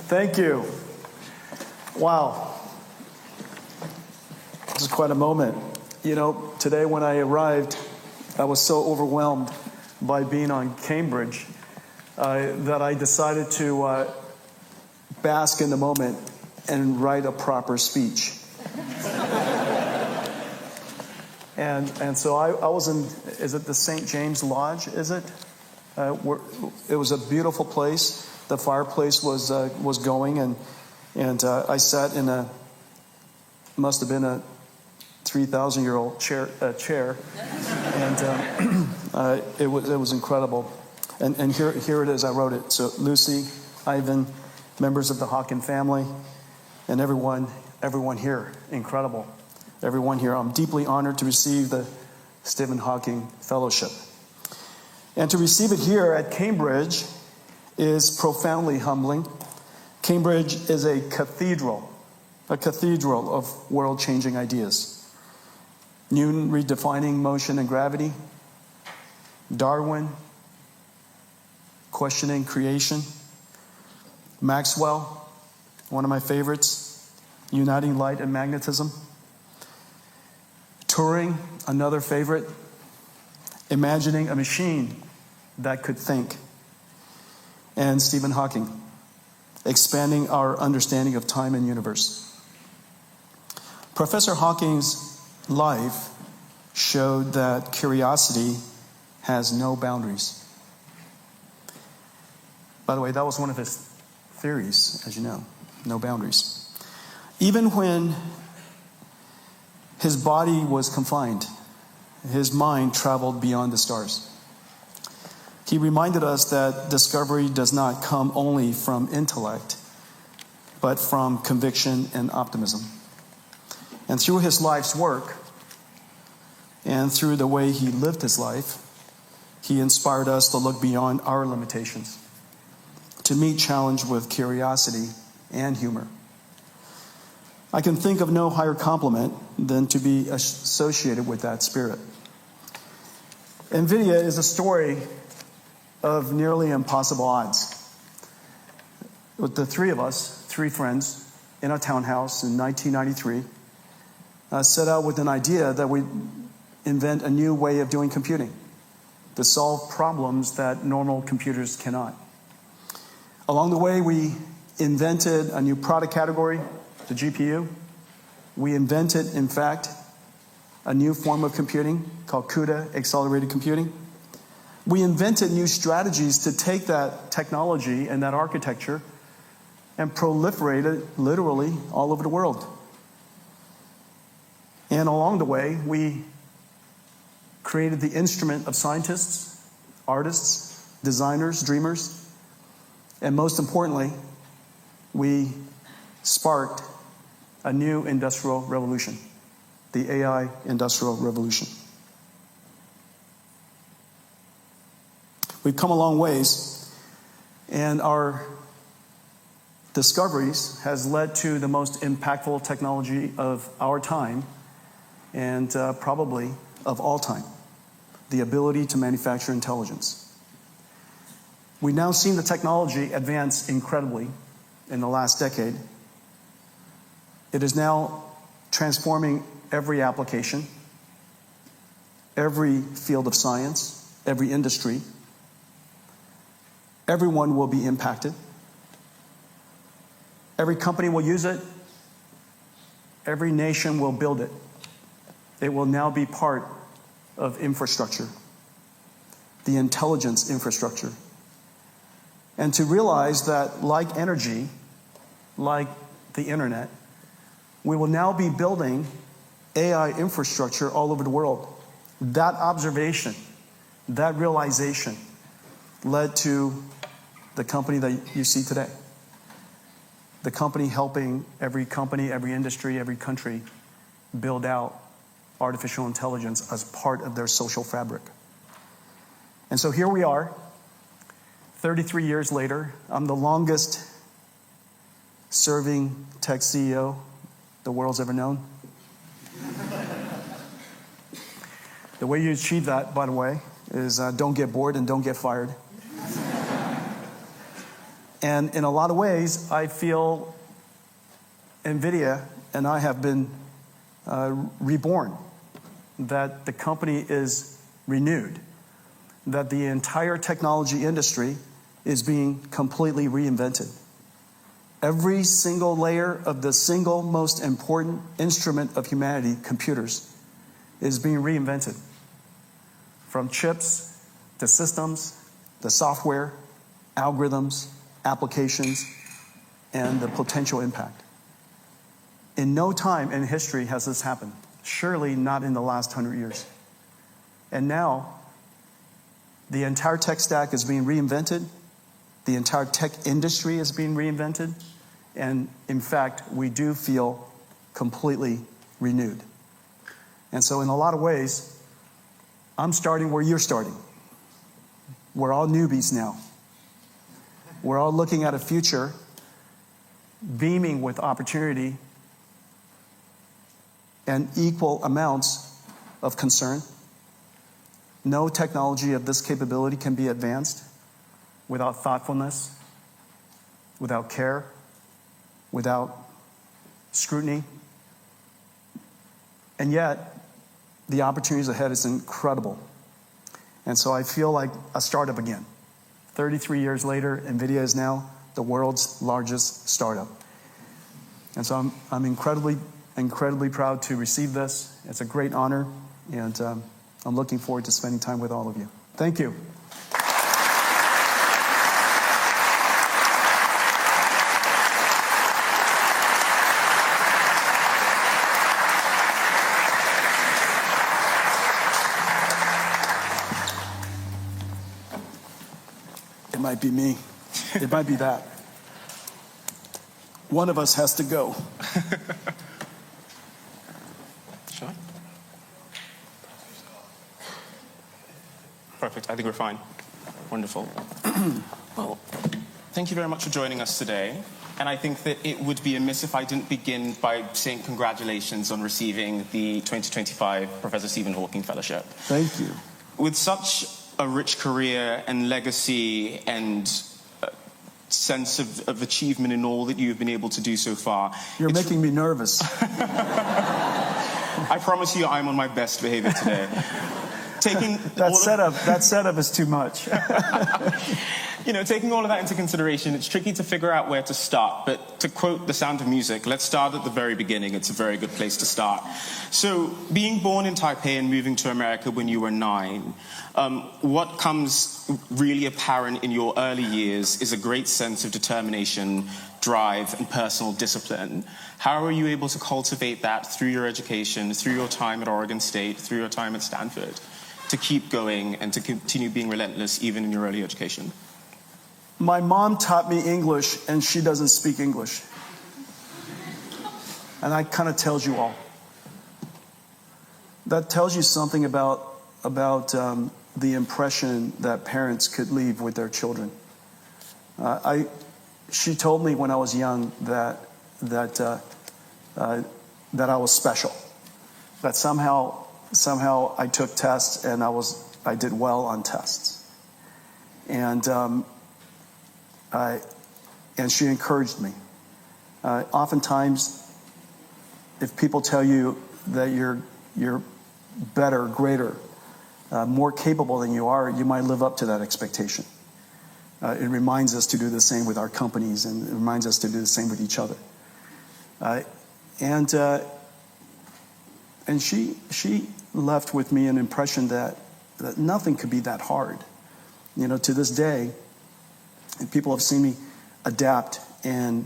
Thank you. Wow. This is quite a moment. You know, today when I arrived, I was so overwhelmed by being on Cambridge that I decided to bask in the moment and write a proper speech. And so I was in, is it the St. James Lodge, is it? It was a beautiful place. The fireplace was going, and I sat in must have been a 3,000-year-old chair, and it was incredible. And here it is. I wrote it. So Lucy, Ivan, members of the Hawking family, and everyone here, incredible. Everyone here. I'm deeply honored to receive the Stephen Hawking Fellowship. And to receive it here at Cambridge is profoundly humbling. Cambridge is a cathedral of world-changing ideas. Newton redefining motion and gravity. Darwin questioning creation. Maxwell, one of my favorites, uniting light and magnetism. Turing, another favorite, imagining a machine that could think. And Stephen Hawking, expanding our understanding of time and universe. Professor Hawking's life showed that curiosity has no boundaries. By the way, that was one of his theories, as you know, no boundaries. Even when his body was confined, his mind traveled beyond the stars. He reminded us that discovery does not come only from intellect, but from conviction and optimism. And through his life's work, and through the way he lived his life, he inspired us to look beyond our limitations, to meet challenge with curiosity and humor. I can think of no higher compliment than to be associated with that spirit. NVIDIA is a story of nearly impossible odds. With the three of us, three friends, in a townhouse in 1993, set out with an idea that we'd invent a new way of doing computing to solve problems that normal computers cannot. Along the way, we invented a new product category, the GPU. We invented, in fact, a new form of computing called CUDA, accelerated computing. We invented new strategies to take that technology and that architecture and proliferate it literally all over the world. And along the way, we created the instrument of scientists, artists, designers, dreamers, and most importantly, we sparked a new industrial revolution, the AI industrial revolution. We've come a long ways, and our discoveries has led to the most impactful technology of our time and probably of all time, the ability to manufacture intelligence. We've now seen the technology advance incredibly in the last decade. It is now transforming every application, every field of science, every industry. Everyone will be impacted. Every company will use it. Every nation will build it. It will now be part of infrastructure, the intelligence infrastructure. And to realize that, like energy, like the internet, we will now be building AI infrastructure all over the world. That observation, that realization led to the company that you see today. The company helping every company, every industry, every country build out artificial intelligence as part of their social fabric. And so here we are, 33 years later. I'm the longest serving tech CEO the world's ever known. The way you achieve that, by the way, is don't get bored and don't get fired. And in a lot of ways, I feel NVIDIA and I have been reborn, that the company is renewed, that the entire technology industry is being completely reinvented. Every single layer of the single most important instrument of humanity, computers, is being reinvented. From chips to systems, the software, algorithms, applications, and the potential impact. In no time in history has this happened. Surely not in the last 100 years. And now, the entire tech stack is being reinvented. The entire tech industry is being reinvented. And in fact, we do feel completely renewed. And so in a lot of ways, I'm starting where you're starting. We're all newbies now. We're all looking at a future beaming with opportunity and equal amounts of concern. No technology of this capability can be advanced without thoughtfulness, without care, without scrutiny. And yet, the opportunities ahead is incredible. And so I feel like a startup again. 33 years later, NVIDIA is now the world's largest startup. And so I'm incredibly proud to receive this. It's a great honor, and I'm looking forward to spending time with all of you. Thank you. It might be me. It might be that. One of us has to go. Shall I? Perfect. I think we're fine. Wonderful. Well, thank you very much for joining us today. And I think that it would be amiss if I didn't begin by saying congratulations on receiving the 2025 Professor Stephen Hawking Fellowship. Thank you. With such a rich career and legacy and sense of achievement in all that you've been able to do so far. You're making me nervous. I promise you I'm on my best behavior today. That setup is too much. Taking all of that into consideration, it's tricky to figure out where to start. But to quote The Sound of Music, let's start at the very beginning. It's a very good place to start. So, being born in Taipei and moving to America when you were 9, what comes really apparent in your early years is a great sense of determination, drive, and personal discipline. How are you able to cultivate that through your education, through your time at Oregon State, through your time at Stanford, to keep going and to continue being relentless even in your early education? My mom taught me English, and she doesn't speak English. And that kind of tells you all. That tells you something about the impression that parents could leave with their children. She told me when I was young that I was special. That somehow I took tests and I did well on tests. And she encouraged me. Oftentimes, if people tell you that you're better, greater, more capable than you are, you might live up to that expectation. It reminds us to do the same with our companies, and it reminds us to do the same with each other. And she left with me an impression that nothing could be that hard. To this day, people have seen me adapt, and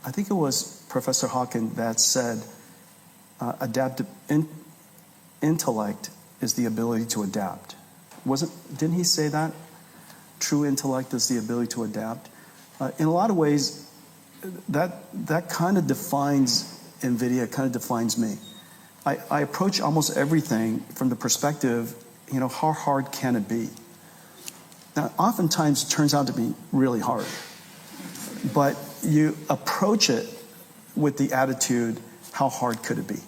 I think it was Professor Hawking that said, intellect is the ability to adapt. Didn't he say that? True intellect is the ability to adapt. In a lot of ways, that kind of defines NVIDIA, kind of defines me. I approach almost everything from the perspective, how hard can it be? Now, oftentimes it turns out to be really hard. But you approach it with the attitude, how hard could it be?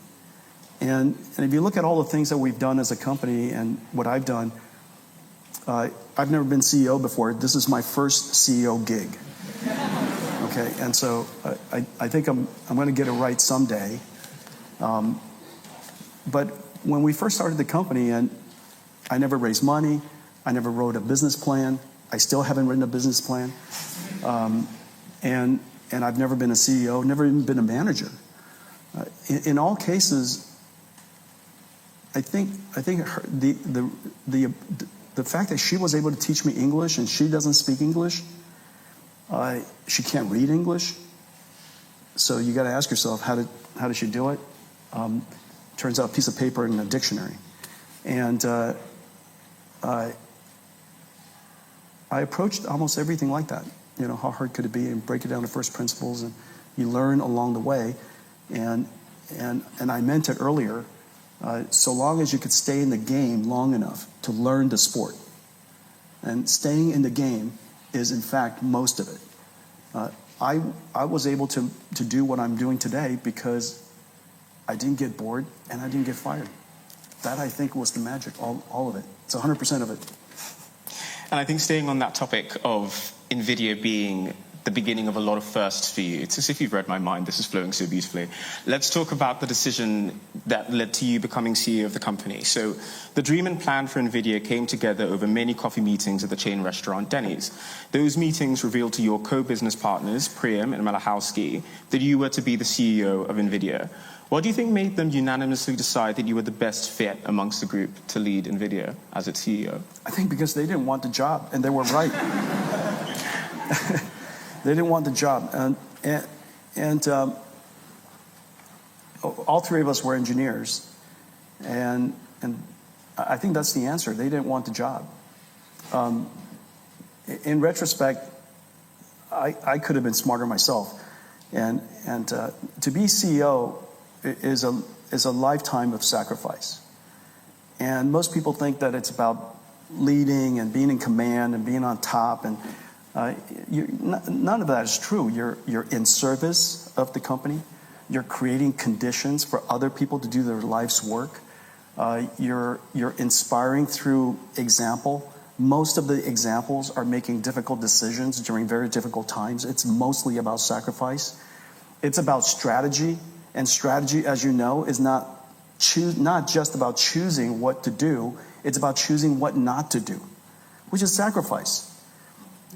And if you look at all the things that we've done as a company and what I've done, I've never been CEO before. This is my first CEO gig. Okay, and so I think I'm going to get it right someday. But when we first started the company, and I never raised money, I never wrote a business plan. I still haven't written a business plan, and I've never been a CEO, never even been a manager. In all cases, I think the fact that she was able to teach me English and she doesn't speak English, she can't read English. So you got to ask yourself, how did she do it? Turns out a piece of paper and a dictionary, and I approached almost everything like that. You know, how hard could it be? And break it down to first principles, and you learn along the way. And I meant it earlier. So long as you could stay in the game long enough to learn the sport, and staying in the game is in fact most of it. I was able to do what I'm doing today because I didn't get bored and I didn't get fired. That, I think, was the magic, all of it. It's 100% of it. And I think staying on that topic of NVIDIA being the beginning of a lot of firsts for you, it's as if you've read my mind. This is flowing so beautifully. Let's talk about the decision that led to you becoming CEO of the company. So the dream and plan for NVIDIA came together over many coffee meetings at the chain restaurant Denny's. Those meetings revealed to your co-business partners, Priyam and Malachowski, that you were to be the CEO of NVIDIA. What do you think made them unanimously decide that you were the best fit amongst the group to lead NVIDIA as its CEO? I think because they didn't want the job, and they were right. They didn't want the job, and all three of us were engineers, and I think that's the answer. They didn't want the job. In retrospect, I could have been smarter myself, and to be CEO is a lifetime of sacrifice. And most people think that it's about leading and being in command and being on top, and none of that is true. You're in service of the company. You're creating conditions for other people to do their life's work. You're inspiring through example. Most of the examples are making difficult decisions during very difficult times. It's mostly about sacrifice. It's about strategy. And strategy, as you know, is not just about choosing what to do. It's about choosing what not to do, which is sacrifice.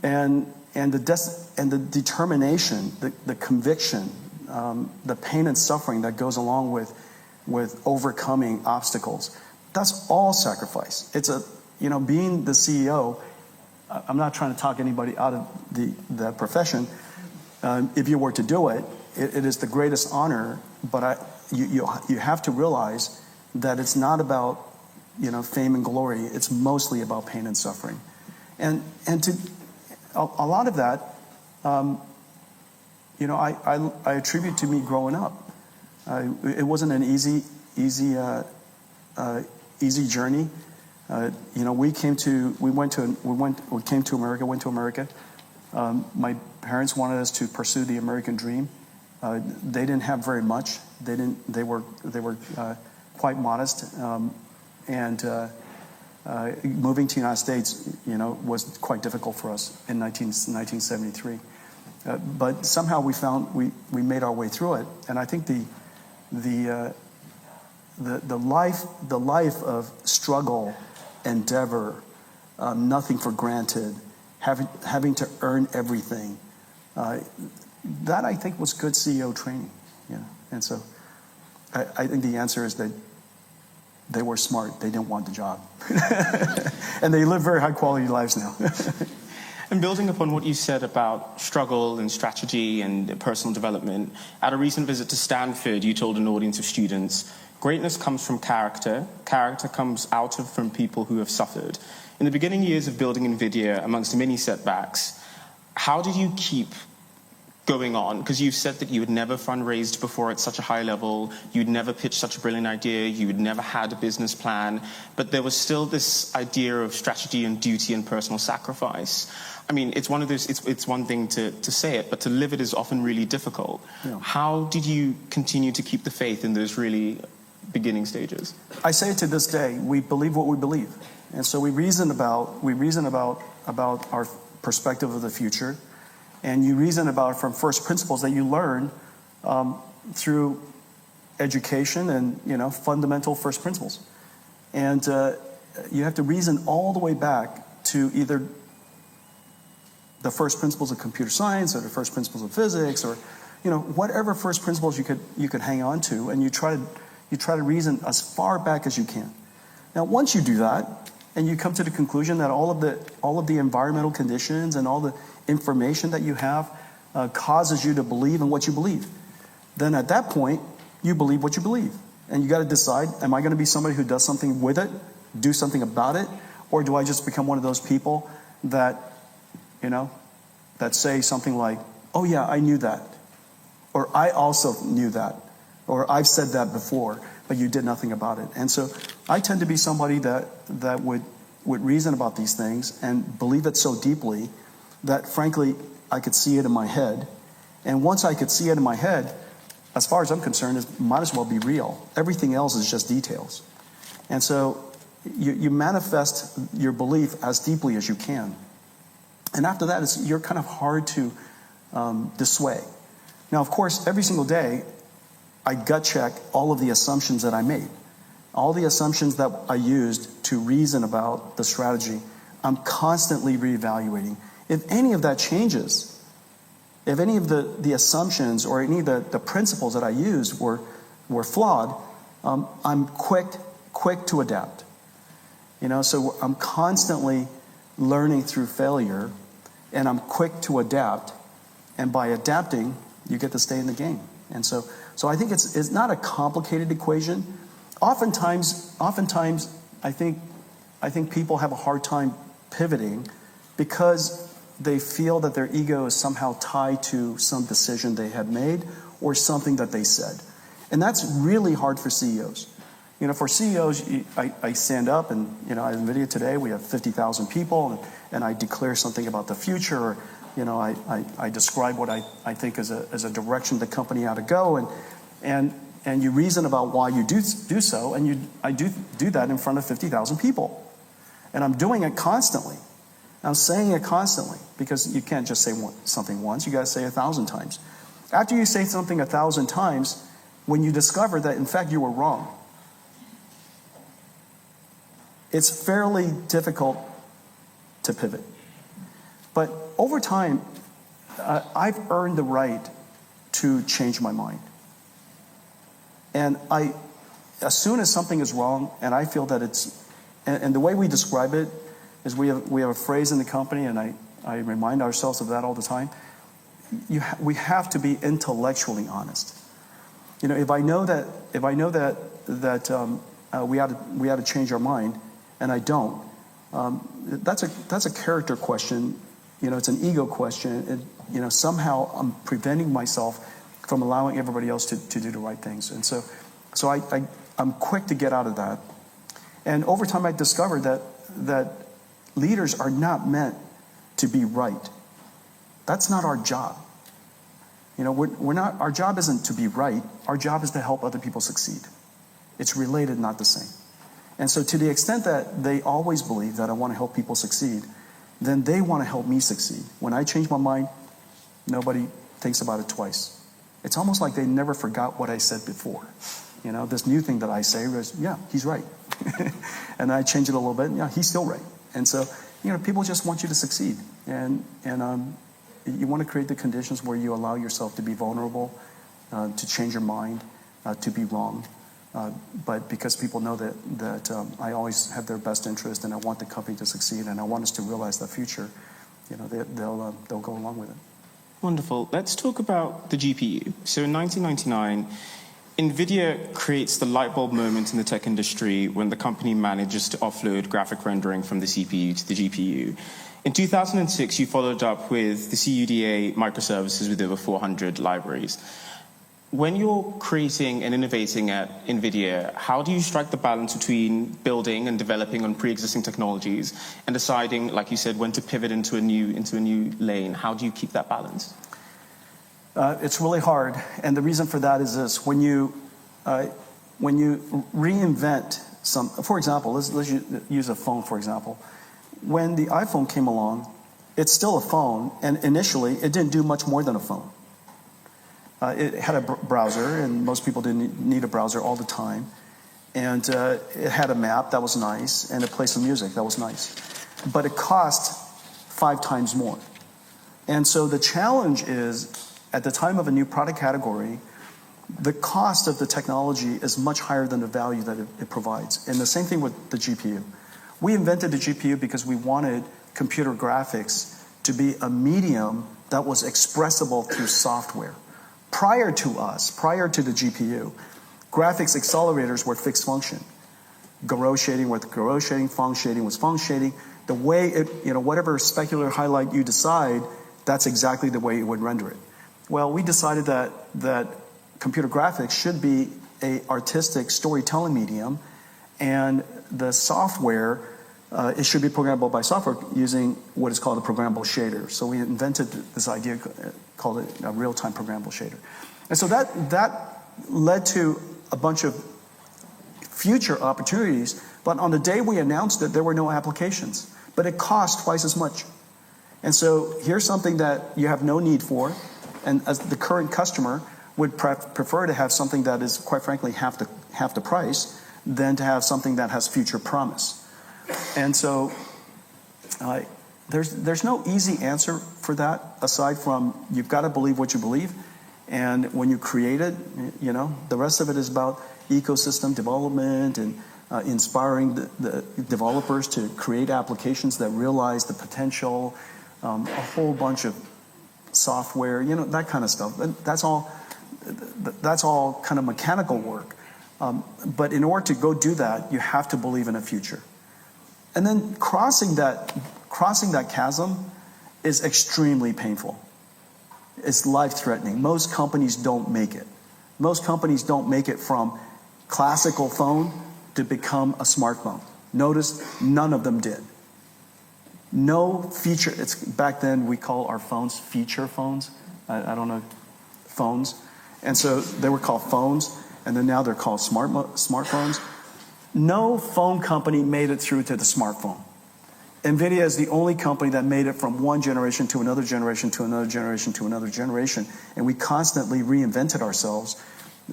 And the determination, the conviction, the pain and suffering that goes along with overcoming obstacles. That's all sacrifice. It's being the CEO. I'm not trying to talk anybody out of the profession. If you were to do it, it is the greatest honor. But you have to realize that it's not about fame and glory. It's mostly about pain and suffering, and a lot of that, I attribute to me growing up. It wasn't an easy journey. We came to America. My parents wanted us to pursue the American dream. They didn't have very much. They were quite modest, and moving to the United States, was quite difficult for us in 1973. But somehow we made our way through it, and I think the life of struggle, endeavor, nothing for granted, having to earn everything. That, I think, was good CEO training. And so I think the answer is that they were smart. They didn't want the job. And they live very high-quality lives now. And building upon what you said about struggle and strategy and personal development, at a recent visit to Stanford, you told an audience of students, greatness comes from character. Character comes from people who have suffered. In the beginning years of building NVIDIA, amongst many setbacks, how did you keep going on? Because you've said that you had never fundraised before at such a high level, you'd never pitched such a brilliant idea, you'd never had a business plan, but there was still this idea of strategy and duty and personal sacrifice. I mean, it's one of those. It's one thing to say it, but to live it is often really difficult. Yeah. How did you continue to keep the faith in those really beginning stages? I say it to this day, we believe what we believe. And so we reason about our perspective of the future, and you reason about it from first principles that you learn through education and fundamental first principles. And you have to reason all the way back to either the first principles of computer science or the first principles of physics, or whatever first principles you could hang on to, and you try to reason as far back as you can. Now, once you do that, and you come to the conclusion that all of the environmental conditions and all the information that you have causes you to believe in what you believe, then at that point you believe what you believe, and you got to decide: am I going to be somebody who does something with it, do something about it, or do I just become one of those people that that say something like, "Oh yeah, I knew that," or "I also knew that," or "I've said that before, but you did nothing about it." And so I tend to be somebody that would reason about these things and believe it so deeply that, frankly, I could see it in my head. And once I could see it in my head, as far as I'm concerned, it might as well be real. Everything else is just details. And so you manifest your belief as deeply as you can. And after that, you're kind of hard to dissuade. Now, of course, every single day, I gut check all of the assumptions that I made. All the assumptions that I used to reason about the strategy, I'm constantly reevaluating. If any of that changes, if any of the assumptions or any of the principles that I used were flawed, I'm quick to adapt. So I'm constantly learning through failure, and I'm quick to adapt. And by adapting, you get to stay in the game. And so I think it's not a complicated equation. Oftentimes, I think people have a hard time pivoting because they feel that their ego is somehow tied to some decision they had made or something that they said. And that's really hard for CEOs. For CEOs, I stand up and, at NVIDIA today, we have 50,000 people, and I declare something about the future, or, I describe what I think is a direction the company ought to go, and you reason about why you do so, and I do that in front of 50,000 people. And I'm doing it constantly. I'm saying it constantly, because you can't just say something once, you got to say 1,000 times. After you say something 1,000 times, when you discover that, in fact, you were wrong, it's fairly difficult to pivot. But over time, I've earned the right to change my mind. And as soon as something is wrong, and I feel that and the way we describe it is we have a phrase in the company, and I remind ourselves of that all the time. We have to be intellectually honest. If I know that we ought to change our mind, and I don't, that's a character question. It's an ego question. And, somehow I'm preventing myself from allowing everybody else to do the right things. And so I'm quick to get out of that. And over time, I discovered that leaders are not meant to be right. That's not our job. We're not. Our job isn't to be right. Our job is to help other people succeed. It's related, not the same. And so, to the extent that they always believe that I want to help people succeed, then they want to help me succeed. When I change my mind, nobody thinks about it twice. It's almost like they never forgot what I said before. This new thing that I say is, yeah, he's right. And I change it a little bit, yeah, he's still right. And so, people just want you to succeed. And you want to create the conditions where you allow yourself to be vulnerable, to change your mind, to be wrong. But because people know that I always have their best interest, and I want the company to succeed, and I want us to realize the future, they'll go along with it. Wonderful. Let's talk about the GPU. So in 1999, NVIDIA creates the light bulb moment in the tech industry when the company manages to offload graphic rendering from the CPU to the GPU. In 2006, you followed up with the CUDA microservices with over 400 libraries. When you're creating and innovating at NVIDIA, how do you strike the balance between building and developing on pre-existing technologies and deciding, like you said, when to pivot into a new lane? How do you keep that balance? It's really hard, and the reason for that is this: when you reinvent For example, let's use a phone, for example. When the iPhone came along, it's still a phone, and initially it didn't do much more than a phone. It had a browser, and most people didn't need a browser all the time. And it had a map, that was nice, and it played some music, that was nice. But it cost 5 times more. And so the challenge is, at the time of a new product category, the cost of the technology is much higher than the value that it provides. And the same thing with the GPU. We invented the GPU because we wanted computer graphics to be a medium that was expressible through software. Prior to the GPU, graphics accelerators were fixed function. Garrow shading was garrow shading, Phong shading was Phong shading. The way whatever specular highlight you decide, that's exactly the way it would render it. Well, we decided that computer graphics should be an artistic storytelling medium, and the software, it should be programmable by software using what is called a programmable shader. So we invented this idea, called it a real-time programmable shader. And so that led to a bunch of future opportunities, but on the day we announced it, there were no applications. But it cost twice as much. And so here's something that you have no need for, and as the current customer would prefer to have something that is, quite frankly, half the price than to have something that has future promise. And so there's no easy answer for that, aside from you've got to believe what you believe. And when you create it, the rest of it is about ecosystem development and inspiring the developers to create applications that realize the potential, a whole bunch of software, that kind of stuff. That's all kind of mechanical work. But in order to go do that, you have to believe in a future. And then crossing that chasm is extremely painful. It's life-threatening. Most companies don't make it. Most companies don't make it from classical phone to become a smartphone. Notice none of them did. No feature. Back then we call our phones feature phones. I don't know, phones. And so they were called phones, and then now they're called smartphones. No phone company made it through to the smartphone. NVIDIA is the only company that made it from one generation to another generation to another generation to another generation, and we constantly reinvented ourselves.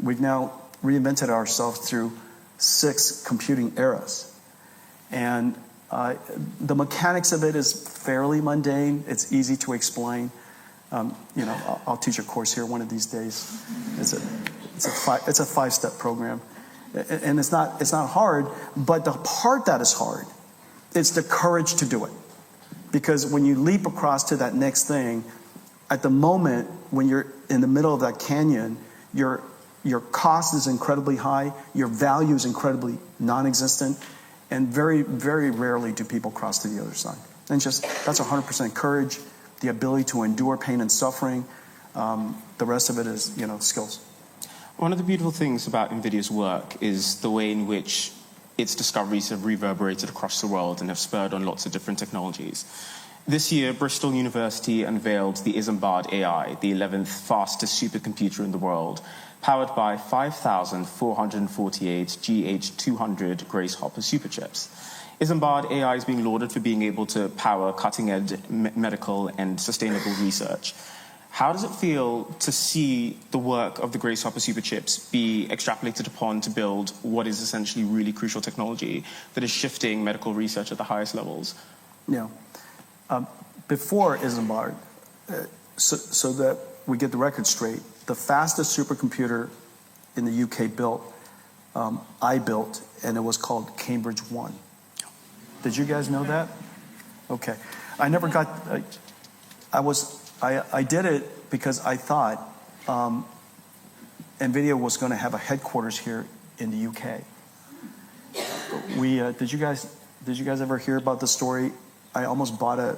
We've now reinvented ourselves through 6 computing eras. And the mechanics of it is fairly mundane. It's easy to explain. I'll teach a course here one of these days. It's a 5-step program, and it's not hard. But the part that is hard, it's the courage to do it, because when you leap across to that next thing, at the moment when you're in the middle of that canyon, your cost is incredibly high, your value is incredibly non-existent, and very, very rarely do people cross to the other side. And that's 100% courage, the ability to endure pain and suffering. The rest of it is, skills. One of the beautiful things about NVIDIA's work is the way in which its discoveries have reverberated across the world and have spurred on lots of different technologies. This year, Bristol University unveiled the Isambard AI, the 11th fastest supercomputer in the world, powered by 5,448 GH200 Grace Hopper superchips. Isambard AI is being lauded for being able to power cutting-edge medical and sustainable research. How does it feel to see the work of the Grace Hopper superchips be extrapolated upon to build what is essentially really crucial technology that is shifting medical research at the highest levels? Yeah. Before Isambard, so that we get the record straight, the fastest supercomputer in the UK I built, and it was called Cambridge 1. Did you guys know that? Okay. I never got... I did it because I thought NVIDIA was going to have a headquarters here in the UK. Did you guys ever hear about the story? I almost bought a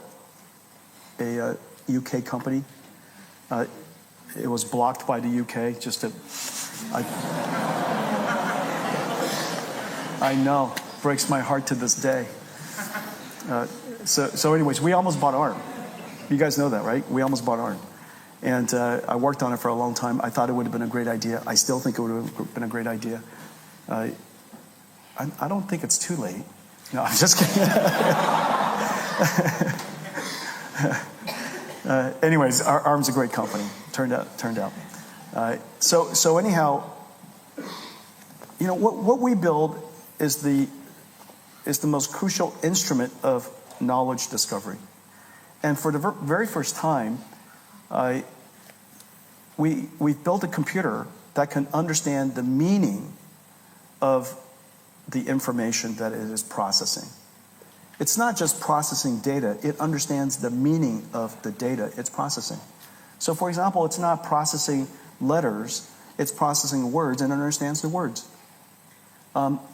UK company. It was blocked by the UK. I know, breaks my heart to this day. So anyways, we almost bought ARM. You guys know that, right? We almost bought ARM. And I worked on it for a long time. I thought it would have been a great idea. I still think it would have been a great idea. I I don't think it's too late. No, I'm just kidding. Anyways, ARM's a great company. Turned out. So anyhow, what we build is the most crucial instrument of knowledge discovery. And for the very first time, we've built a computer that can understand the meaning of the information that it is processing. It's not just processing data, it understands the meaning of the data it's processing. So for example, it's not processing letters, it's processing words and understands the words.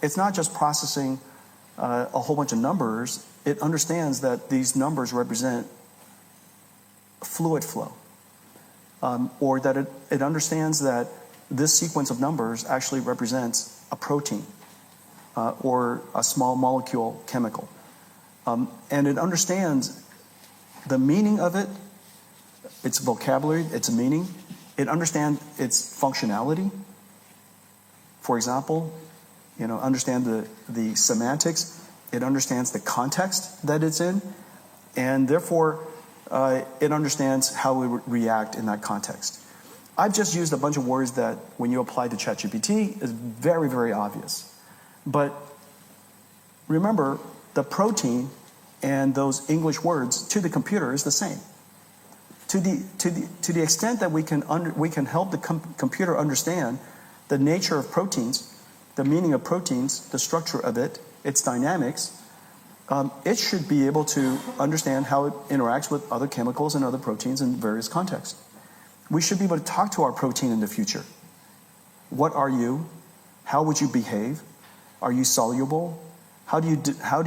It's not just processing a whole bunch of numbers, it understands that these numbers represent fluid flow. Or that it understands that this sequence of numbers actually represents a protein or a small molecule chemical. And it understands the meaning of it, its vocabulary, its meaning. It understands its functionality. For example, understand the semantics. It understands the context that it's in. And therefore, it understands how it would react in that context. I've just used a bunch of words that when you apply to ChatGPT is very, very obvious. But remember, the protein and those English words to the computer is the same. To the extent that we can help the computer understand the nature of proteins, the meaning of proteins, the structure of it, its dynamics, it should be able to understand how it interacts with other chemicals and other proteins in various contexts. We should be able to talk to our protein in the future. What are you? How would you behave? Are you soluble? How do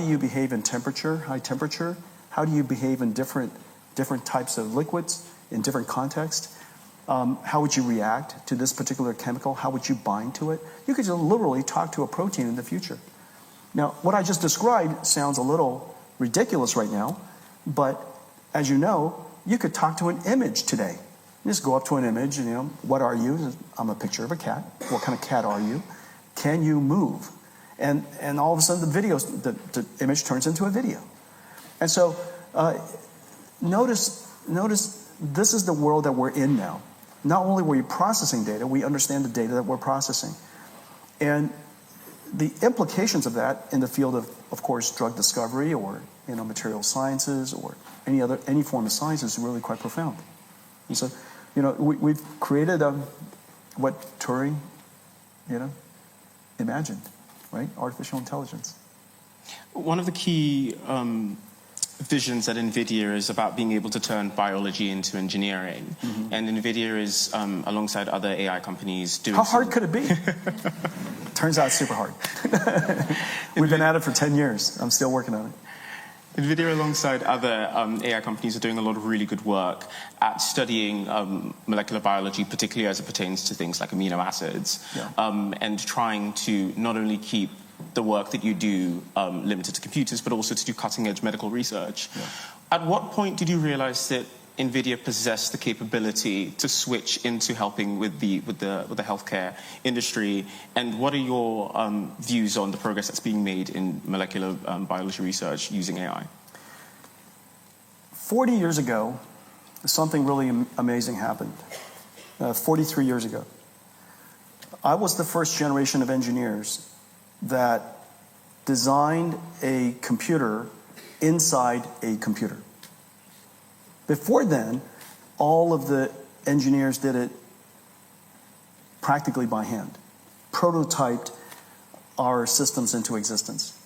you behave in temperature, high temperature? How do you behave in different types of liquids in different contexts? How would you react to this particular chemical? How would you bind to it? You could just literally talk to a protein in the future. Now, what I just described sounds a little ridiculous right now, but as you know, you could talk to an image today. You just go up to an image and, what are you? I'm a picture of a cat. What kind of cat are you? Can you move? And all of a sudden the image turns into a video. And so notice this is the world that we're in now. Not only were we processing data, we understand the data that we're processing. And the implications of that in the field of course, drug discovery or material sciences or any form of science is really quite profound. And so, we've created what Turing, imagined, right? Artificial intelligence. One of the key visions at NVIDIA is about being able to turn biology into engineering. Mm-hmm. And NVIDIA is, alongside other AI companies, doing... How hard could it be? Turns out it's super hard. We've been at it for 10 years. I'm still working on it. NVIDIA, alongside other AI companies, are doing a lot of really good work at studying molecular biology, particularly as it pertains to things like amino acids, and trying to not only keep the work that you do limited to computers, but also to do cutting-edge medical research. Yeah. At what point did you realize that NVIDIA possessed the capability to switch into helping with the healthcare industry? And what are your views on the progress that's being made in molecular biology research using AI? 40 years ago, something really amazing happened. 43 years ago. I was the first generation of engineers that designed a computer inside a computer. Before then, all of the engineers did it practically by hand, prototyped our systems into existence.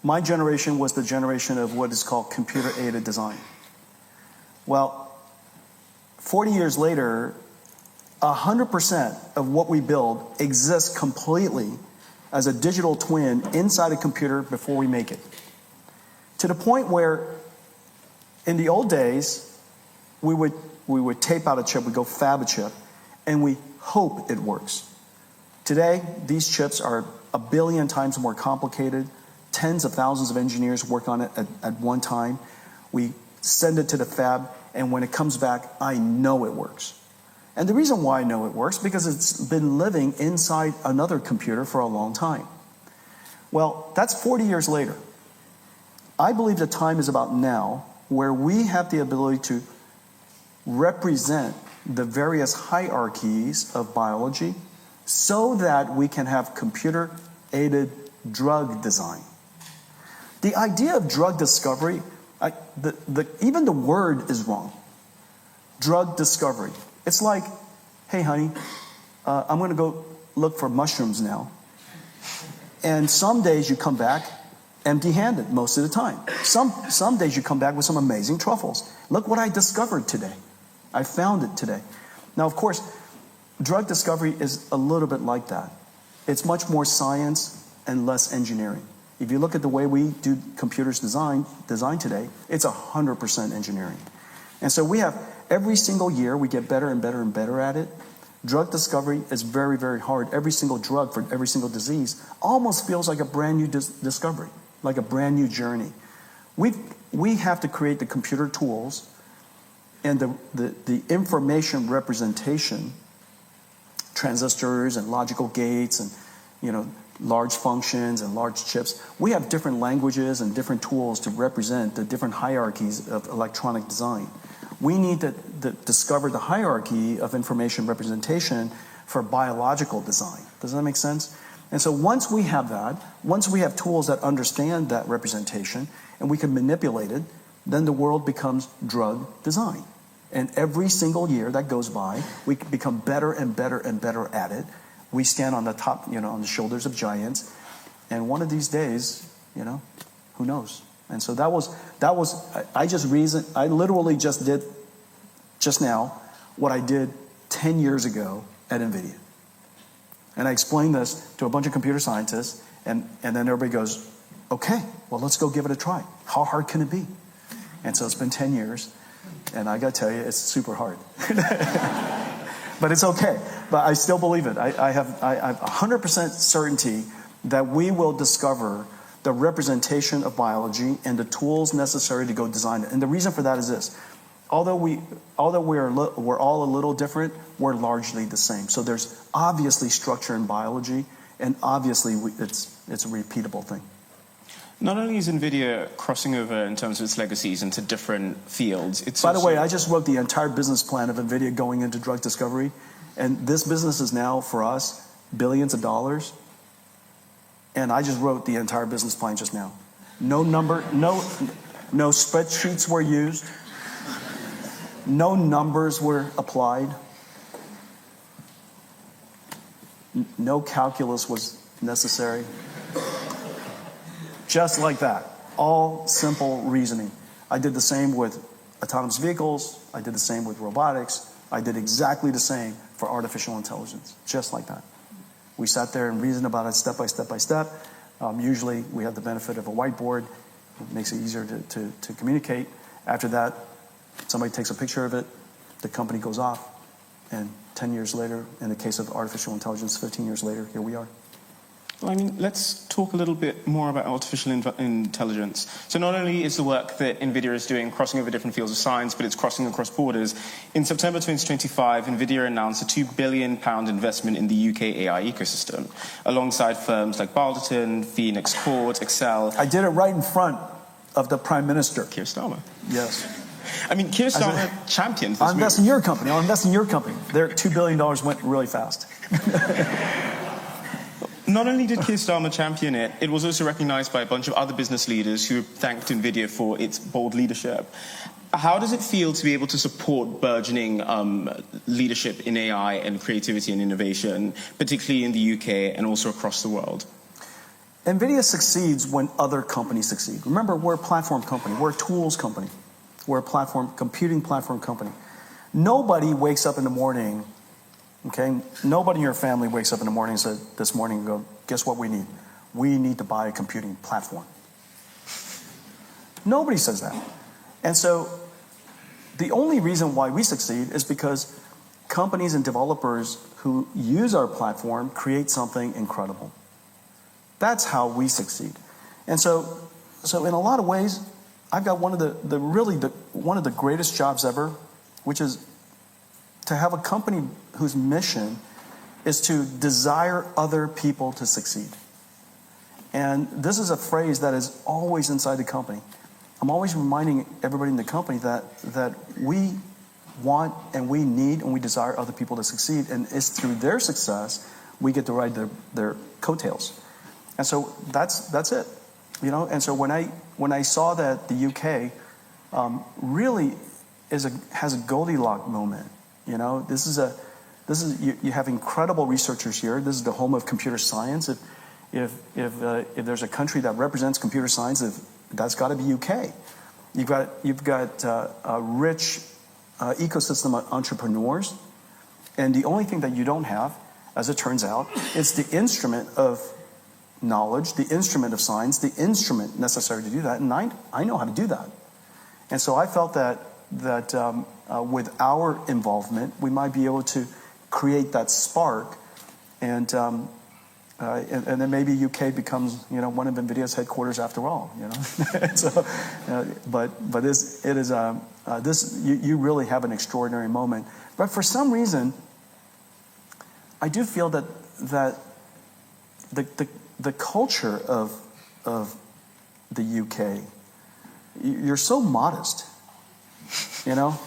My generation was the generation of what is called computer-aided design. Well, 40 years later, 100% of what we build exists completely as a digital twin inside a computer before we make it. To the point where in the old days, we would tape out a chip, we go fab a chip, and we hope it works. Today, these chips are 1 billion times more complicated. Tens of thousands of engineers work on it at one time. We send it to the fab, and when it comes back, I know it works. And the reason why I know it works, because it's been living inside another computer for a long time. Well, that's 40 years later. I believe the time is about now where we have the ability to represent the various hierarchies of biology so that we can have computer-aided drug design. The idea of drug discovery, even the word is wrong. Drug discovery. It's like, hey, honey, I'm going to go look for mushrooms now. And some days you come back empty-handed most of the time. Some days you come back with some amazing truffles. Look what I discovered today. I found it today. Now, of course, drug discovery is a little bit like that. It's much more science and less engineering. If you look at the way we do computers design today, it's 100% engineering. And so we have, every single year, we get better and better and better at it. Drug discovery is very, very hard. Every single drug for every single disease almost feels like a brand new discovery, like a brand new journey. We have to create the computer tools and the information representation, transistors and logical gates and, large functions and large chips. We have different languages and different tools to represent the different hierarchies of electronic design. We need to discover the hierarchy of information representation for biological design. Does that make sense? And so once we have that, once we have tools that understand that representation and we can manipulate it, then the world becomes drug design. And every single year that goes by, we become better and better and better at it. We stand on the top, on the shoulders of giants. And one of these days, who knows? And so I literally just did just now what I did 10 years ago at NVIDIA. And I explained this to a bunch of computer scientists, and then everybody goes, okay, well, let's go give it a try. How hard can it be? And so it's been 10 years, and I got to tell you, it's super hard. But it's okay. But I still believe it. I have 100% certainty that we will discover the representation of biology and the tools necessary to go design it. And the reason for that is this. Although we're all a little different, we're largely the same. So there's obviously structure in biology, and obviously it's a repeatable thing. Not only is NVIDIA crossing over in terms of its legacies into different fields, By the way, I just wrote the entire business plan of NVIDIA going into drug discovery, and this business is now, for us, billions of dollars. And I just wrote the entire business plan just now. No spreadsheets were used. No numbers were applied. No calculus was necessary. Just like that. All simple reasoning. I did the same with autonomous vehicles. I did the same with robotics. I did exactly the same for artificial intelligence. Just like that. We sat there and reasoned about it step by step by step. Usually we have the benefit of a whiteboard. It makes it easier to communicate. After that, somebody takes a picture of it. The company goes off. And 10 years later, in the case of artificial intelligence, 15 years later, here we are. Well, let's talk a little bit more about artificial intelligence. So not only is the work that NVIDIA is doing crossing over different fields of science, but it's crossing across borders. In September 2025, NVIDIA announced a £2 billion investment in the UK AI ecosystem, alongside firms like Balderton, Phoenix Court, Excel. I did it right in front of the Prime Minister. Keir Starmer. Yes. Keir Starmer championed this I'll invest in your company. I'll invest in your company. Their $2 billion went really fast. Not only did Keir Starmer champion it, it was also recognized by a bunch of other business leaders who thanked NVIDIA for its bold leadership. How does it feel to be able to support burgeoning leadership in AI and creativity and innovation, particularly in the UK and also across the world? NVIDIA succeeds when other companies succeed. Remember, we're a platform company. We're a tools company. We're a computing platform company. Nobody wakes up in the morning. Okay, nobody in your family wakes up in the morning and says, this morning and go, guess what we need? We need to buy a computing platform. Nobody says that. And so the only reason why we succeed is because companies and developers who use our platform create something incredible. That's how we succeed. And so in a lot of ways, I've got one of the greatest jobs ever, which is to have a company whose mission is to desire other people to succeed. And this is a phrase that is always inside the company. I'm always reminding everybody in the company that we want and we need and we desire other people to succeed, and it's through their success we get to ride their coattails. And so that's it, you know. And so when I saw that the UK really has a Goldilocks moment, you know. This is you have incredible researchers here. This is the home of computer science. If there's a country that represents computer science, that's got to be UK. You've got a rich ecosystem of entrepreneurs, and the only thing that you don't have, as it turns out, is the instrument of knowledge, the instrument of science, the instrument necessary to do that. And I know how to do that. And so I felt that with our involvement, we might be able to create that spark, and then maybe UK becomes, you know, one of NVIDIA's headquarters after all, you know. So, but you really have an extraordinary moment. But for some reason, I do feel that the culture of the UK, you're so modest, you know.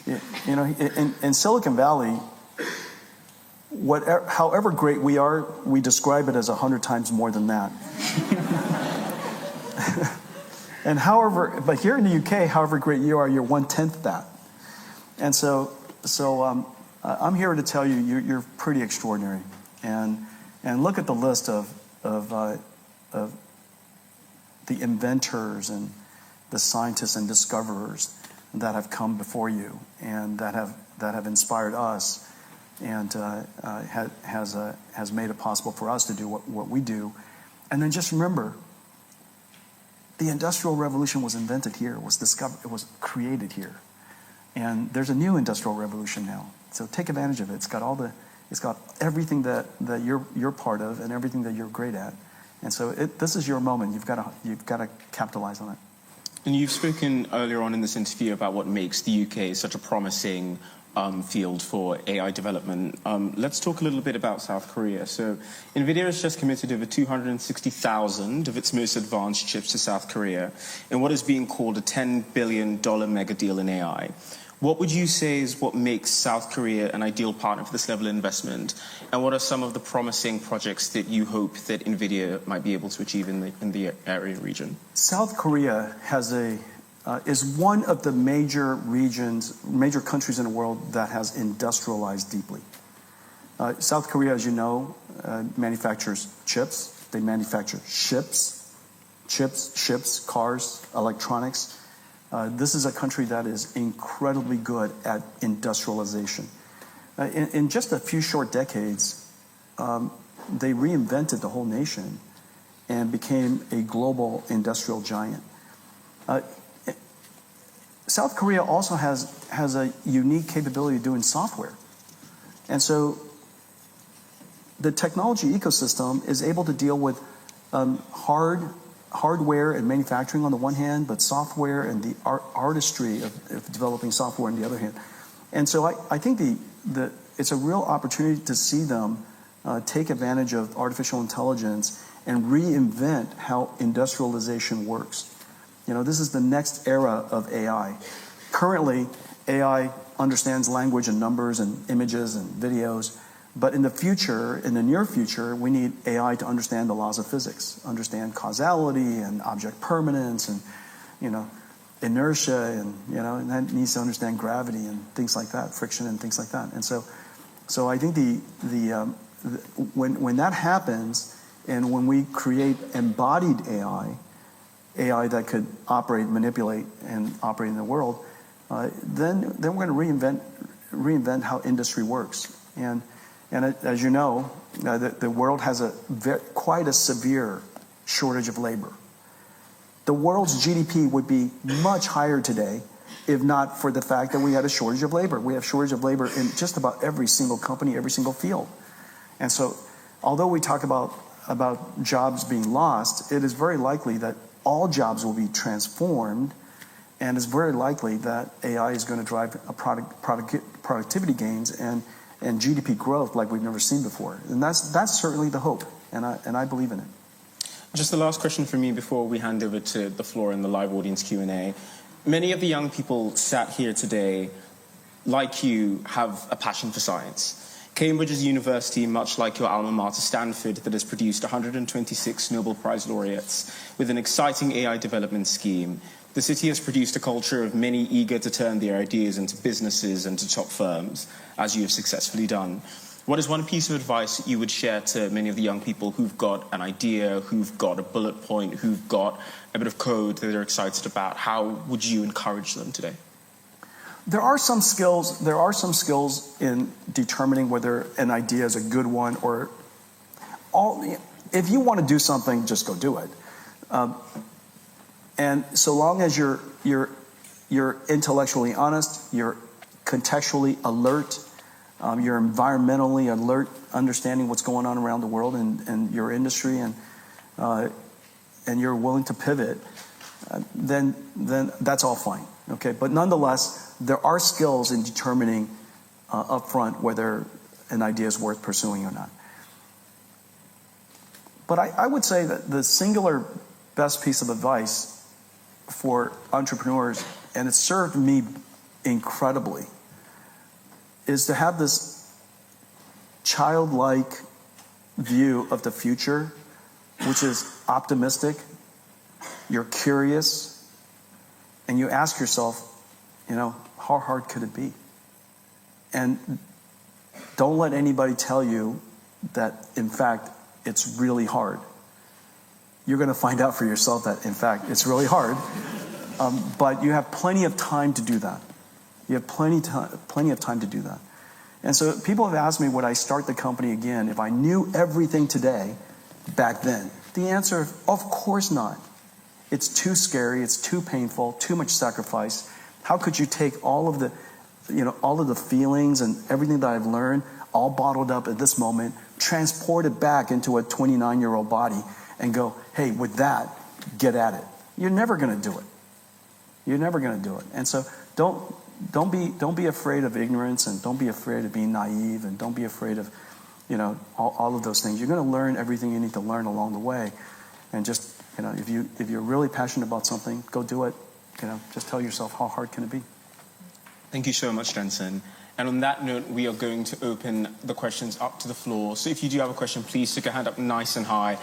You know, in Silicon Valley, however great we are, we describe it as 100 times more than that. And but here in the UK, however great you are, you're 1/10 that. And so I'm here to tell you, you're pretty extraordinary. And look at the list of the inventors and the scientists and discoverers that have come before you and that have inspired us, and has made it possible for us to do what we do. And then just remember, the Industrial Revolution was invented here, was discovered, it was created here. And there's a new Industrial Revolution now. So take advantage of it. It's got everything that you're part of and everything that you're great at. And so this is your moment. You've got to capitalize on it. And you've spoken earlier on in this interview about what makes the UK such a promising field for AI development. Let's talk a little bit about South Korea. So NVIDIA has just committed over 260,000 of its most advanced chips to South Korea in what is being called a $10 billion mega deal in AI. What would you say is what makes South Korea an ideal partner for this level of investment? And what are some of the promising projects that you hope that NVIDIA might be able to achieve in the area region? South Korea is one of the major countries in the world that has industrialized deeply. South Korea, as you know, manufactures chips. They manufacture ships, cars, electronics. This is a country that is incredibly good at industrialization. In just a few short decades, they reinvented the whole nation and became a global industrial giant. South Korea also has a unique capability of doing software. And so the technology ecosystem is able to deal with hardware and manufacturing on the one hand, but software and the artistry of developing software on the other hand. And so I think it's a real opportunity to see them take advantage of artificial intelligence and reinvent how industrialization works. You know, this is the next era of AI. Currently, AI understands language and numbers and images and videos. But in the near future, we need AI to understand the laws of physics, understand causality and object permanence and, you know, inertia, and, you know, and that needs to understand gravity and things like that, friction and things like that. And so I think when that happens, and when we create embodied AI that could operate, manipulate, and operate in the world, then we're going to reinvent how industry works. And as you know, the world has quite a severe shortage of labor. The world's GDP would be much higher today if not for the fact that we had a shortage of labor. We have shortage of labor in just about every single company, every single field. And so although we talk about jobs being lost, it is very likely that all jobs will be transformed, and it's very likely that AI is going to drive productivity gains and GDP growth like we've never seen before. And that's certainly the hope, and I believe in it. Just the last question from me before we hand over to the floor and the live audience Q&A. Many of the young people sat here today, like you, have a passion for science. Cambridge is a university, much like your alma mater, Stanford, that has produced 126 Nobel Prize laureates with an exciting AI development scheme. The city has produced a culture of many eager to turn their ideas into businesses and to top firms, as you have successfully done. What is one piece of advice you would share to many of the young people who've got an idea, who've got a bullet point, who've got a bit of code that they're excited about? How would you encourage them today? There are some skills in determining whether an idea is a good one or if you want to do something, just go do it. And so long as you're intellectually honest, you're contextually alert, you're environmentally alert, understanding what's going on around the world and your industry, and you're willing to pivot, then that's all fine. Okay, but nonetheless, there are skills in determining upfront whether an idea is worth pursuing or not. But I would say that the singular best piece of advice for entrepreneurs, and it served me incredibly, is to have this childlike view of the future, which is optimistic. You're curious, and you ask yourself, how hard could it be? And don't let anybody tell you that, in fact, it's really hard. You're going to find out for yourself that, in fact, it's really hard. But you have plenty of time to do that. You have plenty of time to do that. And so people have asked me, would I start the company again if I knew everything today back then? The answer, of course not. It's too scary, it's too painful, too much sacrifice. How could you take all of the feelings and everything that I've learned, all bottled up at this moment, transport it back into a 29-year-old body and go, hey, with that, get at it? You're never going to do it. You're never going to do it. And so don't be afraid of ignorance, and don't be afraid of being naive, and don't be afraid of all of those things. You're going to learn everything you need to learn along the way, and just if you're really passionate about something, go do it. Just tell yourself, how hard can it be? Thank you so much, Jensen. And on that note, we are going to open the questions up to the floor. So if you do have a question, please stick your hand up nice and high.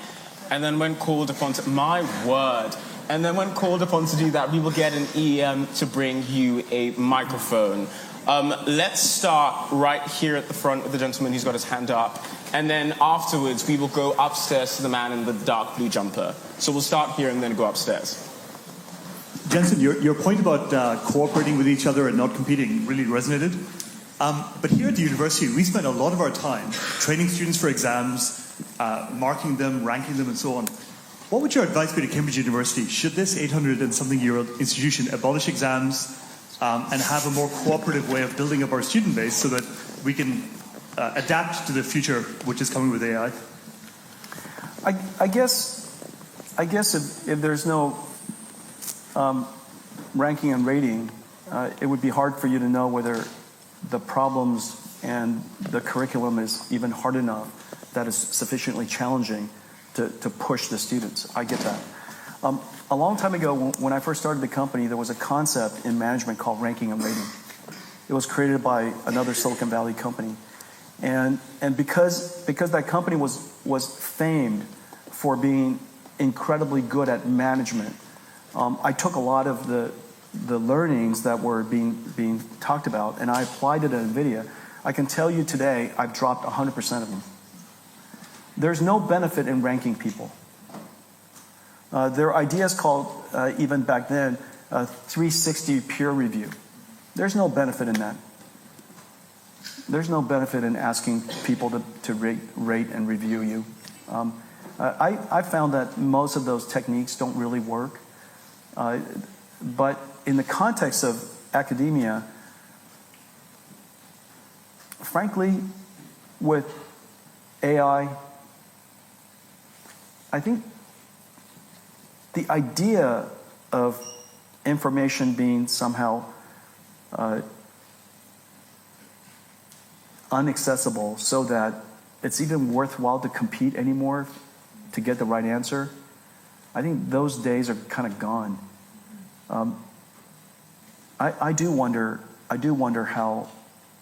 And then when called upon to, my word, and then when called upon to do that, we will get an EM to bring you a microphone. Let's start right here at the front with the gentleman who's got his hand up. And then afterwards, we will go upstairs to the man in the dark blue jumper. So we'll start here and then go upstairs. Jensen, your point about cooperating with each other and not competing really resonated. But here at the university, we spend a lot of our time training students for exams, marking them, ranking them, and so on. What would your advice be to Cambridge University? Should this 800-and-something-year-old institution abolish exams and have a more cooperative way of building up our student base so that we can adapt to the future which is coming with AI? I guess if there's no ranking and rating, it would be hard for you to know whether the problems and the curriculum is even hard enough, that is sufficiently challenging to push the students. I get that. A long time ago, when I first started the company, there was a concept in management called ranking and rating. It was created by another Silicon Valley company. And because that company was famed for being incredibly good at management, I took a lot of the learnings that were being talked about, and I applied it at NVIDIA. I can tell you today, I've dropped 100% of them. There's no benefit in ranking people. There are ideas called, even back then, 360 peer review. There's no benefit in that. There's no benefit in asking people to rate and review you. I found that most of those techniques don't really work. But in the context of academia, frankly, with AI, I think the idea of information being somehow unaccessible so that it's even worthwhile to compete anymore to get the right answer, I think those days are kind of gone. I do wonder how,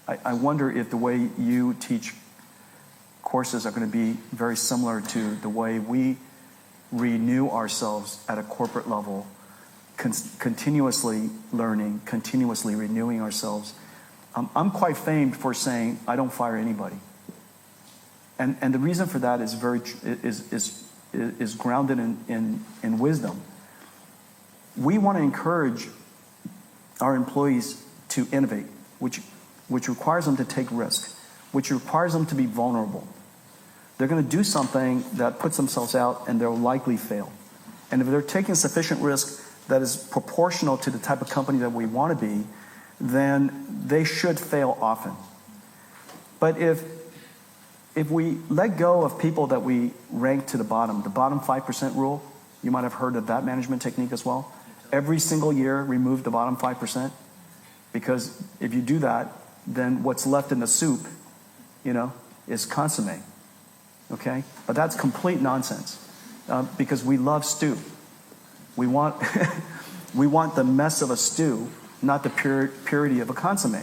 I wonder if the way you teach courses are going to be very similar to the way we renew ourselves at a corporate level, continuously learning, continuously renewing ourselves. I'm quite famed for saying I don't fire anybody. And the reason for that is is grounded in wisdom. We want to encourage our employees to innovate, which requires them to take risk, which requires them to be vulnerable. They're going to do something that puts themselves out, and they'll likely fail. And if they're taking sufficient risk that is proportional to the type of company that we want to be, then they should fail often. But if we let go of people that we rank to the bottom 5% rule, you might have heard of that management technique as well. Every single year, remove the bottom 5%, because if you do that, then what's left in the soup, is consommé. Okay? But that's complete nonsense, because we love stew. We want the mess of a stew, not the purity of a consommé.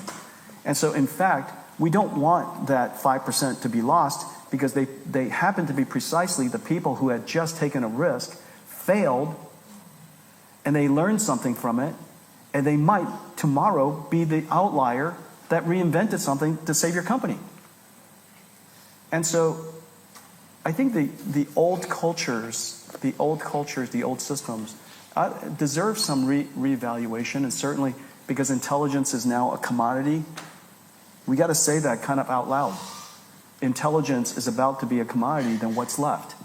And so, in fact, we don't want that 5% to be lost, because they happen to be precisely the people who had just taken a risk, failed, and they learned something from it, and they might tomorrow be the outlier that reinvented something to save your company. And so I think the old cultures, the old systems deserve some reevaluation, and certainly because intelligence is now a commodity, we got to say that kind of out loud. Intelligence is about to be a commodity, then what's left?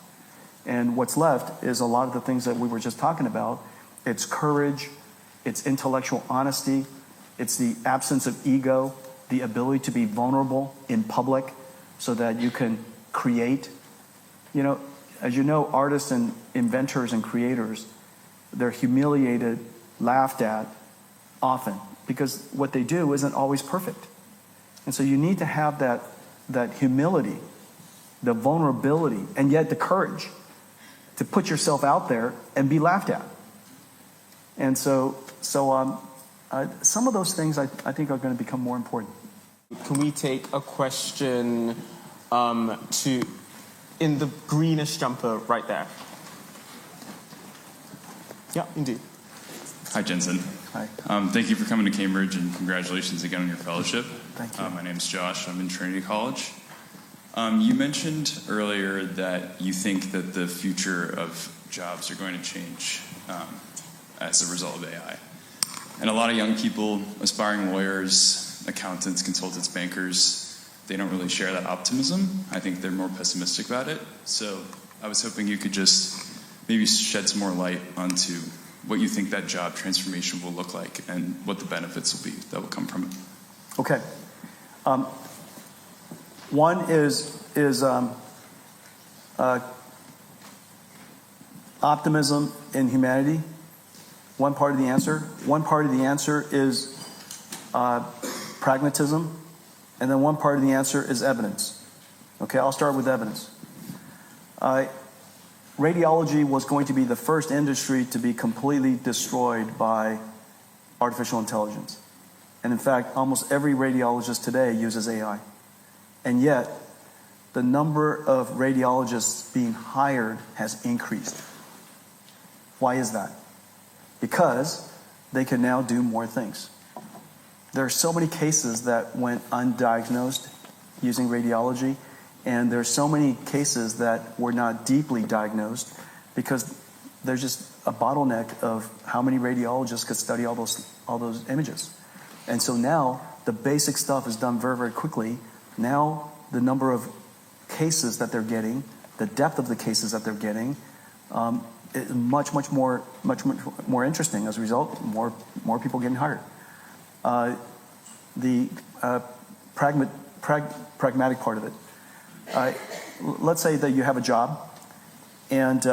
And what's left is a lot of the things that we were just talking about. It's courage, it's intellectual honesty, it's the absence of ego, the ability to be vulnerable in public so that you can create. As you know, artists and inventors and creators, they're humiliated, laughed at often, because what they do isn't always perfect. And so you need to have that humility, the vulnerability, and yet the courage to put yourself out there and be laughed at. And so some of those things I think are going to become more important. Can we take a question in the greenish jumper right there? Yeah, indeed. Hi, Jensen. Hi. Thank you for coming to Cambridge, and congratulations again on your fellowship. Thank you. My name's Josh. I'm in Trinity College. You mentioned earlier that you think that the future of jobs are going to change as a result of AI. And a lot of young people, aspiring lawyers, accountants, consultants, bankers, they don't really share that optimism. I think they're more pessimistic about it. So I was hoping you could just maybe shed some more light onto what you think that job transformation will look like and what the benefits will be that will come from it. Okay. One is optimism in humanity. One part of the answer. One part of the answer is pragmatism. And then one part of the answer is evidence. Okay, I'll start with evidence. Radiology was going to be the first industry to be completely destroyed by artificial intelligence. And in fact, almost every radiologist today uses AI. And yet, the number of radiologists being hired has increased. Why is that? Because they can now do more things. There are so many cases that went undiagnosed using radiology, and there are so many cases that were not deeply diagnosed because there's just a bottleneck of how many radiologists could study all those images. And so now the basic stuff is done very, very quickly. Now the number of cases that they're getting, the depth of the cases that they're getting, is much more interesting. As a result, more people getting hired. The pragmatic part of it. Let's say that you have a job, and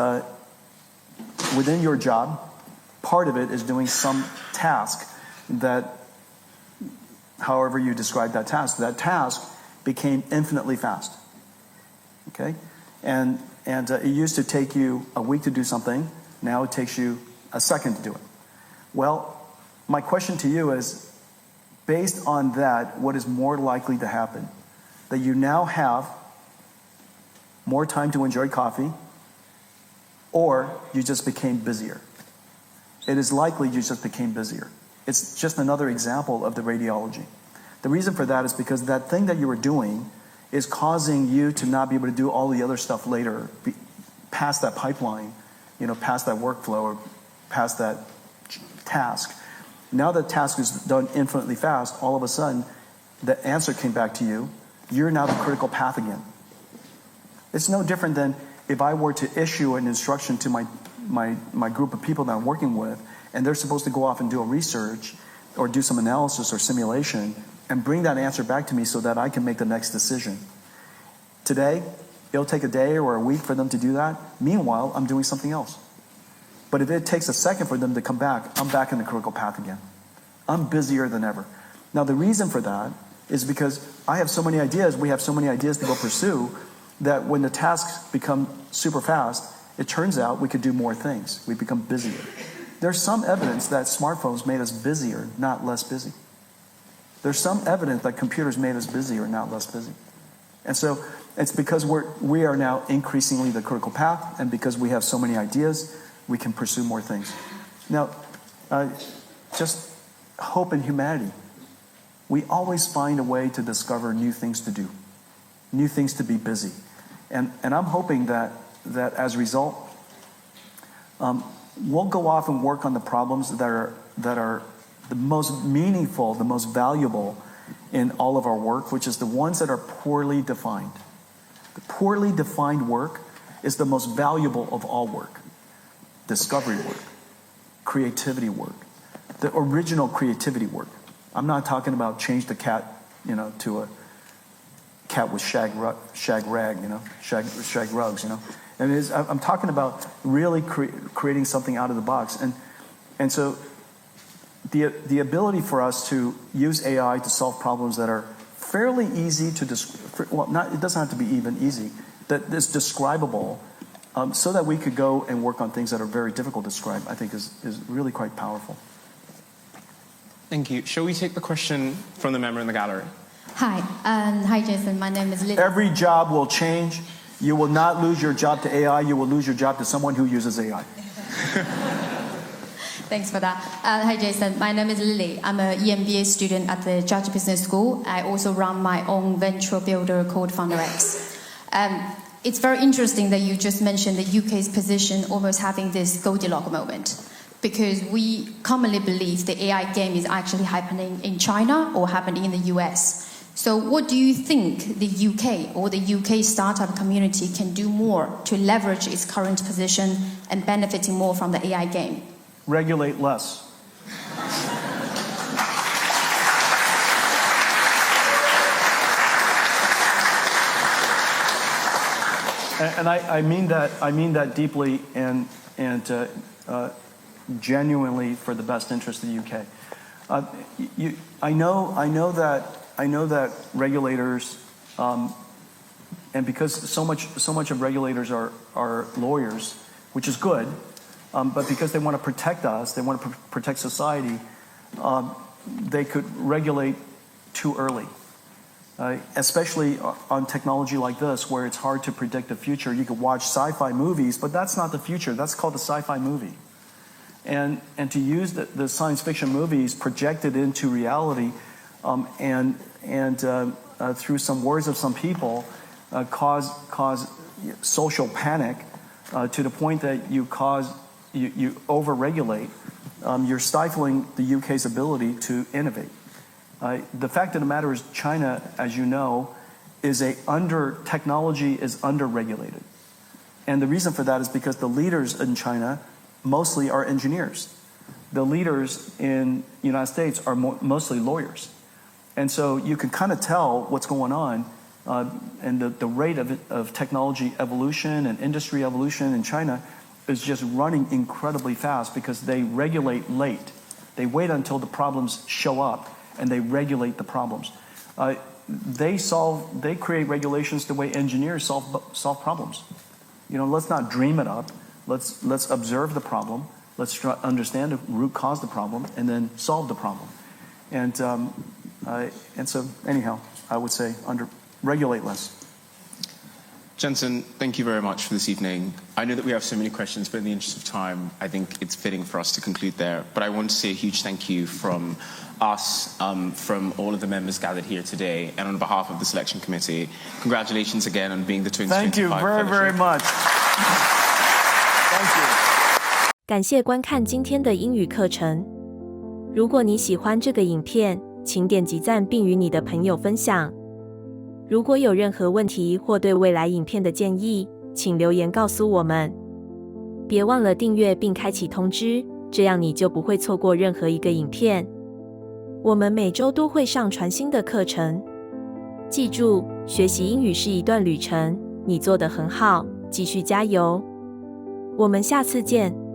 within your job, part of it is doing some task that, however you describe that task became infinitely fast. Okay? And it used to take you a week to do something. Now it takes you a second to do it. Well, my question to you is, based on that, what is more likely to happen? That you now have more time to enjoy coffee, or you just became busier? It is likely you just became busier. It's just another example of the radiology. The reason for that is because that thing that you were doing is causing you to not be able to do all the other stuff later, past that pipeline, past that workflow, or past that task. Now that task is done infinitely fast, all of a sudden, the answer came back to you. You're now the critical path again. It's no different than if I were to issue an instruction to my group of people that I'm working with, and they're supposed to go off and do a research or do some analysis or simulation and bring that answer back to me so that I can make the next decision. Today, it'll take a day or a week for them to do that. Meanwhile, I'm doing something else. But if it takes a second for them to come back, I'm back in the critical path again. I'm busier than ever. Now, the reason for that is because I have so many ideas, we have so many ideas to go pursue, that when the tasks become super fast, it turns out we could do more things. We become busier. There's some evidence that smartphones made us busier, not less busy. There's some evidence that computers made us busier, not less busy. And so it's because we are now increasingly the critical path, and because we have so many ideas, we can pursue more things. Now, just hope in humanity. We always find a way to discover new things to do, new things to be busy. And I'm hoping that as a result, we'll go off and work on the problems that are the most meaningful, the most valuable in all of our work, which is the ones that are poorly defined. The poorly defined work is the most valuable of all work. Discovery work, creativity work, the original creativity work. I'm not talking about change the cat, to a cat with shag rugs, And I'm talking about really creating something out of the box. And so the ability for us to use AI to solve problems that are fairly easy to it doesn't have to be even easy, that is describable, so that we could go and work on things that are very difficult to describe, I think is really quite powerful. Thank you. Shall we take the question from the member in the gallery? Hi. Hi, Jason. My name is Lily. Every job will change. You will not lose your job to AI. You will lose your job to someone who uses AI. Thanks for that. Hi, Jason. My name is Lily. I'm an EMBA student at the Judge Business School. I also run my own venture builder called FounderX. It's very interesting that you just mentioned the UK's position almost having this Goldilocks moment, because we commonly believe the AI game is actually happening in China or happening in the US. So what do you think the UK or the UK startup community can do more to leverage its current position and benefiting more from the AI game? Regulate less. And I mean that deeply and genuinely for the best interest of the UK. I know that regulators, and because so much of regulators are lawyers, which is good, but because they want to protect us, they want to protect society, they could regulate too early. Especially on technology like this, where it's hard to predict the future. You could watch sci-fi movies, but that's not the future. That's called a sci-fi movie. And to use the science fiction movies projected into reality, and through some words of some people, cause social panic to the point that you over-regulate. You're stifling the UK's ability to innovate. The fact of the matter is, China, as you know, technology is under-regulated. And the reason for that is because the leaders in China mostly are engineers. The leaders in the United States are mostly lawyers. And so you can kind of tell what's going on, and the rate of technology evolution and industry evolution in China is just running incredibly fast because they regulate late. They wait until the problems show up and they regulate the problems. They create regulations the way engineers solve problems. Let's not dream it up. let's observe the problem. Let's try to understand the root cause of the problem, and then solve the problem. And so anyhow, I would say regulate less. Jensen, thank you very much for this evening. I know that we have so many questions, but in the interest of time, I think it's fitting for us to conclude there. But I want to say a huge thank you from us, from all of the members gathered here today, and on behalf of the selection committee, congratulations again on being the 2025 Thank you very, very much. Thank you. 感谢观看今天的英语课程。如果你喜欢这个影片，请点击赞并与你的朋友分享。如果有任何问题或对未来影片的建议，请留言告诉我们。别忘了订阅并开启通知，这样你就不会错过任何一个影片。我们每周都会上传新的课程。记住，学习英语是一段旅程，你做得很好，继续加油。我们下次见。